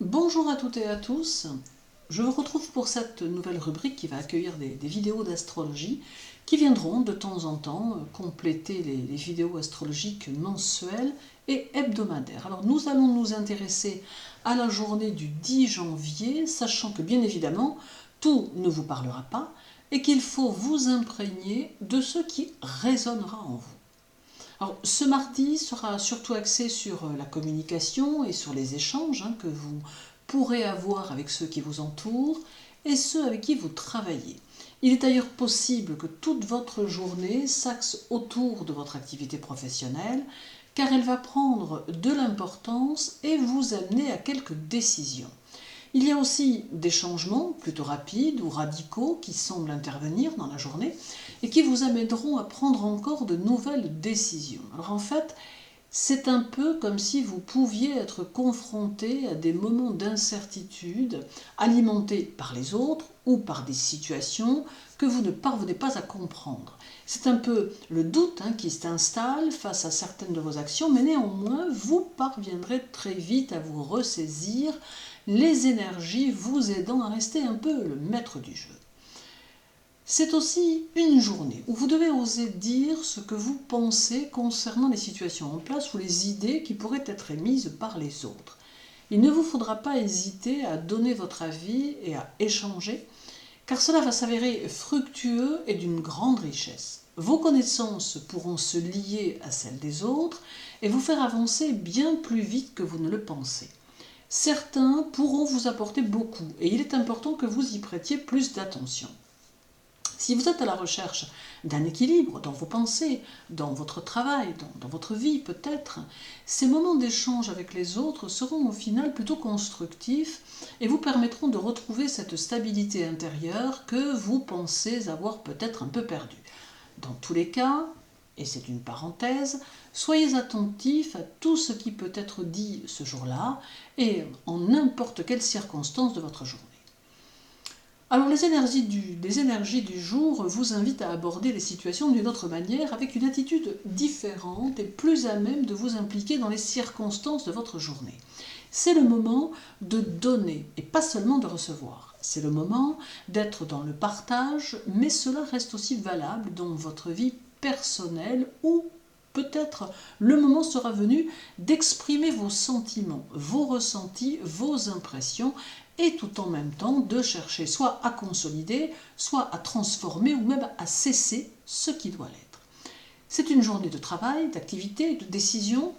Bonjour à toutes et à tous, je vous retrouve pour cette nouvelle rubrique qui va accueillir des vidéos d'astrologie qui viendront de temps en temps compléter les vidéos astrologiques mensuelles et hebdomadaires. Alors nous allons nous intéresser à la journée du 10 janvier, sachant que bien évidemment tout ne vous parlera pas et qu'il faut vous imprégner de ce qui résonnera en vous. Alors, ce mardi sera surtout axé sur la communication et sur les échanges que vous pourrez avoir avec ceux qui vous entourent et ceux avec qui vous travaillez. Il est d'ailleurs possible que toute votre journée s'axe autour de votre activité professionnelle, car elle va prendre de l'importance et vous amener à quelques décisions. Il y a aussi des changements plutôt rapides ou radicaux qui semblent intervenir dans la journée et qui vous amèneront à prendre encore de nouvelles décisions. Alors en fait, c'est un peu comme si vous pouviez être confronté à des moments d'incertitude alimentés par les autres ou par des situations que vous ne parvenez pas à comprendre. C'est un peu le doute qui s'installe face à certaines de vos actions, mais néanmoins, vous parviendrez très vite à vous ressaisir, les énergies vous aidant à rester un peu le maître du jeu. C'est aussi une journée où vous devez oser dire ce que vous pensez concernant les situations en place ou les idées qui pourraient être émises par les autres. Il ne vous faudra pas hésiter à donner votre avis et à échanger, car cela va s'avérer fructueux et d'une grande richesse. Vos connaissances pourront se lier à celles des autres et vous faire avancer bien plus vite que vous ne le pensez. Certains pourront vous apporter beaucoup et il est important que vous y prêtiez plus d'attention. Si vous êtes à la recherche d'un équilibre dans vos pensées, dans votre travail, dans votre vie peut-être, ces moments d'échange avec les autres seront au final plutôt constructifs et vous permettront de retrouver cette stabilité intérieure que vous pensez avoir peut-être un peu perdue. Dans tous les cas, et c'est une parenthèse, soyez attentifs à tout ce qui peut être dit ce jour-là et en n'importe quelle circonstance de votre journée. Alors les énergies du jour vous invitent à aborder les situations d'une autre manière, avec une attitude différente et plus à même de vous impliquer dans les circonstances de votre journée. C'est le moment de donner et pas seulement de recevoir. C'est le moment d'être dans le partage, mais cela reste aussi valable dans votre vie personnelle où peut-être le moment sera venu d'exprimer vos sentiments, vos ressentis, vos impressions et tout en même temps de chercher soit à consolider, soit à transformer ou même à cesser ce qui doit l'être. C'est une journée de travail, d'activité, de décision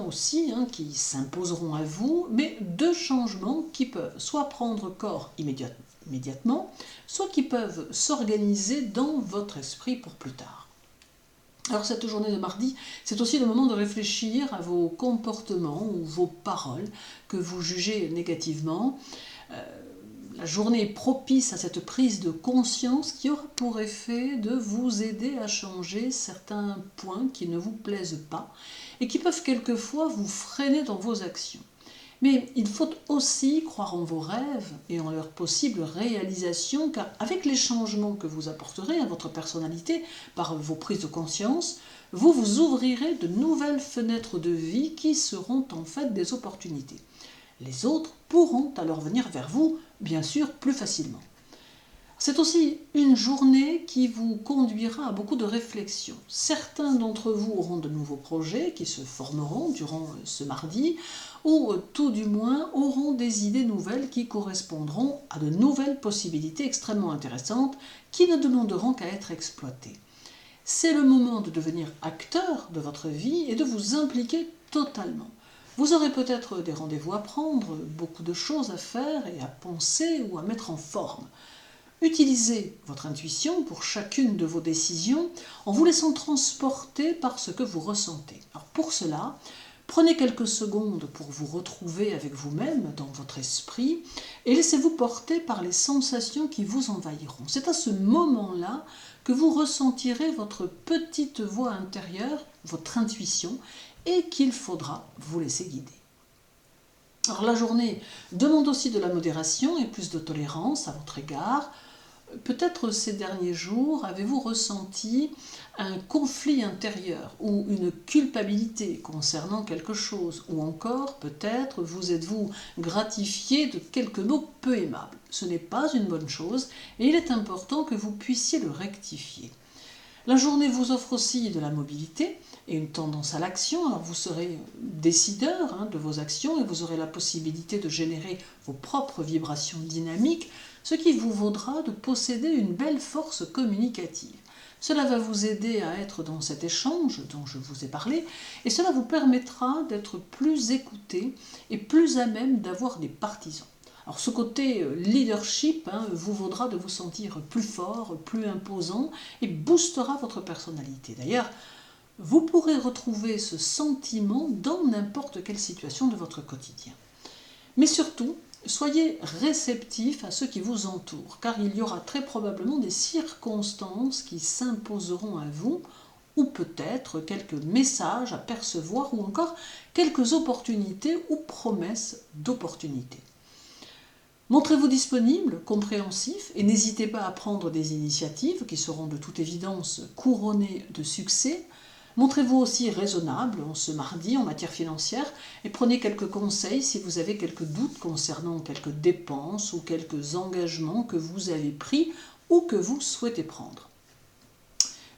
aussi qui s'imposeront à vous, mais de changements qui peuvent soit prendre corps immédiatement, soit qui peuvent s'organiser dans votre esprit pour plus tard. Alors cette journée de mardi, c'est aussi le moment de réfléchir à vos comportements ou vos paroles que vous jugez négativement. La journée est propice à cette prise de conscience qui aura pour effet de vous aider à changer certains points qui ne vous plaisent pas et qui peuvent quelquefois vous freiner dans vos actions. Mais il faut aussi croire en vos rêves et en leur possible réalisation, car avec les changements que vous apporterez à votre personnalité par vos prises de conscience, vous vous ouvrirez de nouvelles fenêtres de vie qui seront en fait des opportunités. Les autres pourront alors venir vers vous, bien sûr, plus facilement. C'est aussi une journée qui vous conduira à beaucoup de réflexions. Certains d'entre vous auront de nouveaux projets qui se formeront durant ce mardi, ou tout du moins auront des idées nouvelles qui correspondront à de nouvelles possibilités extrêmement intéressantes qui ne demanderont qu'à être exploitées. C'est le moment de devenir acteur de votre vie et de vous impliquer totalement. Vous aurez peut-être des rendez-vous à prendre, beaucoup de choses à faire et à penser ou à mettre en forme. Utilisez votre intuition pour chacune de vos décisions en vous laissant transporter par ce que vous ressentez. Alors pour cela, prenez quelques secondes pour vous retrouver avec vous-même dans votre esprit et laissez-vous porter par les sensations qui vous envahiront. C'est à ce moment-là que vous ressentirez votre petite voix intérieure, votre intuition, et qu'il faudra vous laisser guider. Alors la journée demande aussi de la modération et plus de tolérance à votre égard. Peut-être ces derniers jours avez-vous ressenti un conflit intérieur ou une culpabilité concernant quelque chose, ou encore peut-être vous êtes-vous gratifié de quelques mots peu aimables. Ce n'est pas une bonne chose et il est important que vous puissiez le rectifier. La journée vous offre aussi de la mobilité et une tendance à l'action, alors vous serez décideur de vos actions et vous aurez la possibilité de générer vos propres vibrations dynamiques, ce qui vous vaudra de posséder une belle force communicative. Cela va vous aider à être dans cet échange dont je vous ai parlé et cela vous permettra d'être plus écouté et plus à même d'avoir des partisans. Alors ce côté leadership vous vaudra de vous sentir plus fort, plus imposant et boostera votre personnalité. D'ailleurs, vous pourrez retrouver ce sentiment dans n'importe quelle situation de votre quotidien. Mais surtout, soyez réceptif à ceux qui vous entourent, car il y aura très probablement des circonstances qui s'imposeront à vous, ou peut-être quelques messages à percevoir, ou encore quelques opportunités ou promesses d'opportunités. Montrez-vous disponible, compréhensif et n'hésitez pas à prendre des initiatives qui seront de toute évidence couronnées de succès. Montrez-vous aussi raisonnable en ce mardi en matière financière et prenez quelques conseils si vous avez quelques doutes concernant quelques dépenses ou quelques engagements que vous avez pris ou que vous souhaitez prendre.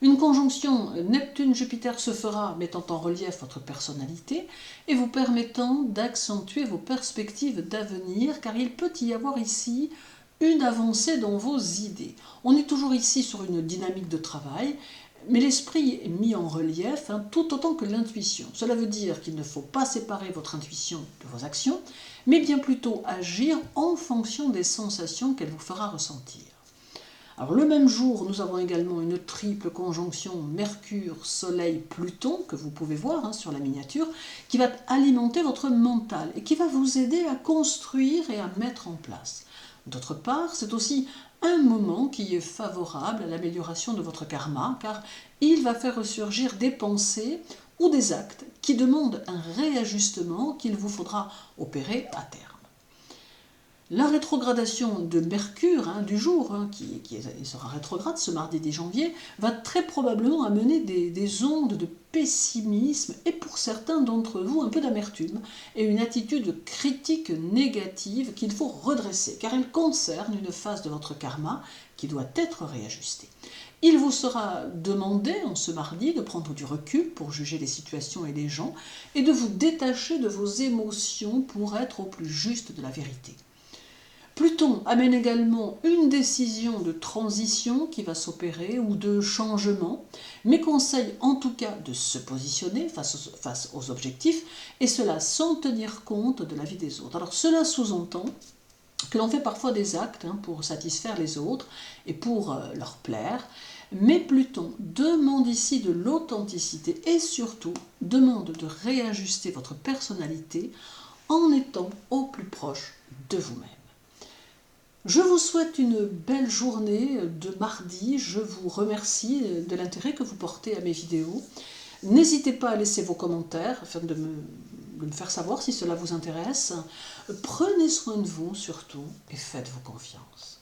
Une conjonction Neptune-Jupiter se fera, mettant en relief votre personnalité et vous permettant d'accentuer vos perspectives d'avenir, car il peut y avoir ici une avancée dans vos idées. On est toujours ici sur une dynamique de travail, mais l'esprit est mis en relief tout autant que l'intuition. Cela veut dire qu'il ne faut pas séparer votre intuition de vos actions, mais bien plutôt agir en fonction des sensations qu'elle vous fera ressentir. Alors le même jour, nous avons également une triple conjonction Mercure-Soleil-Pluton, que vous pouvez voir sur la miniature, qui va alimenter votre mental et qui va vous aider à construire et à mettre en place. D'autre part, c'est aussi un moment qui est favorable à l'amélioration de votre karma, car il va faire ressurgir des pensées ou des actes qui demandent un réajustement qu'il vous faudra opérer à terme. La rétrogradation de Mercure du jour, qui sera rétrograde ce mardi 10 janvier, va très probablement amener des ondes de pessimisme et pour certains d'entre vous un peu d'amertume et une attitude critique négative qu'il faut redresser car elle concerne une phase de votre karma qui doit être réajustée. Il vous sera demandé en ce mardi de prendre du recul pour juger les situations et les gens et de vous détacher de vos émotions pour être au plus juste de la vérité. Pluton amène également une décision de transition qui va s'opérer ou de changement, mais conseille en tout cas de se positionner face aux objectifs et cela sans tenir compte de la vie des autres. Alors cela sous-entend que l'on fait parfois des actes pour satisfaire les autres et pour leur plaire, mais Pluton demande ici de l'authenticité et surtout demande de réajuster votre personnalité en étant au plus proche de vous-même. Je vous souhaite une belle journée de mardi, je vous remercie de l'intérêt que vous portez à mes vidéos. N'hésitez pas à laisser vos commentaires afin de me faire savoir si cela vous intéresse. Prenez soin de vous surtout et faites-vous confiance.